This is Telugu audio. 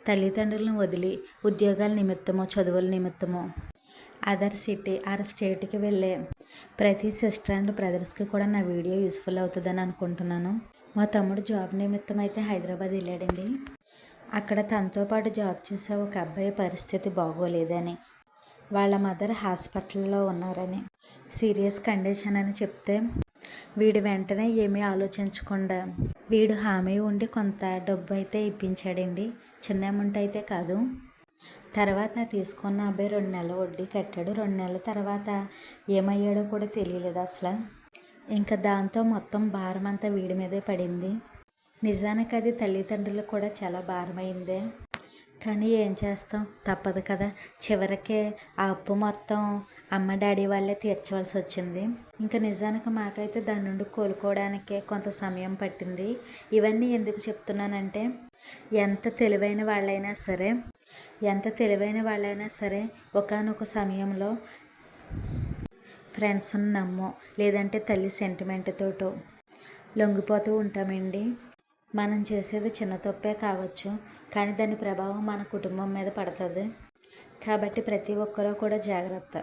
తల్లిదండ్రులను వదిలి ఉద్యోగాల నిమిత్తమో చదువుల నిమిత్తమో అదర్ సిటీ ఆర్ స్టేట్కి వెళ్ళే ప్రతి సిస్టర్ అండ్ బ్రదర్స్కి కూడా నా వీడియో యూస్ఫుల్ అవుతుందని అనుకుంటున్నాను. మా తమ్ముడు జాబ్ నిమిత్తం అయితే హైదరాబాద్ వెళ్ళాడండి. అక్కడ తనతో పాటు జాబ్ చేసే ఒక అబ్బాయి పరిస్థితి బాగోలేదని, వాళ్ళ మదర్ హాస్పిటల్లో ఉన్నారని, సీరియస్ కండిషన్ అని చెప్తే వీడు వెంటనే ఏమీ ఆలోచించకుండా వీడు హామీ ఉండి కొంత డబ్బు అయితే ఇప్పించాడండి. చిన్న అమౌంట్ అయితే కాదు. తర్వాత తీసుకున్న అబ్బాయి 2 నెలల వడ్డీ కట్టాడు. 2 నెలల తర్వాత ఏమయ్యాడో కూడా తెలియలేదు అసలు. ఇంకా దాంతో మొత్తం భారం అంతా వీడి మీదే పడింది. నిజానికి అది తల్లిదండ్రులకు కూడా చాలా భారమైందే. కానీ ఏం చేస్తాం, తప్పదు కదా. చివరికి ఆ అప్పు మొత్తం అమ్మ డాడీ వాళ్ళే తీర్చవలసి వచ్చింది. ఇంకా నిజానికి మాకైతే దాని నుండి కోలుకోవడానికే కొంత సమయం పట్టింది. ఇవన్నీ ఎందుకు చెప్తున్నానంటే ఎంత తెలివైన వాళ్ళైనా సరే ఒకానొక సమయంలో ఫ్రెండ్స్ని నమ్మో లేదంటే తల్లి సెంటిమెంట్ తోటో లొంగిపోతూ ఉంటామండి. మనం చేసేది చిన్న తప్పే కావచ్చు, కానీ దాని ప్రభావం మన కుటుంబం మీద పడుతుంది. కాబట్టి ప్రతి ఒక్కరూ కూడా జాగ్రత్త.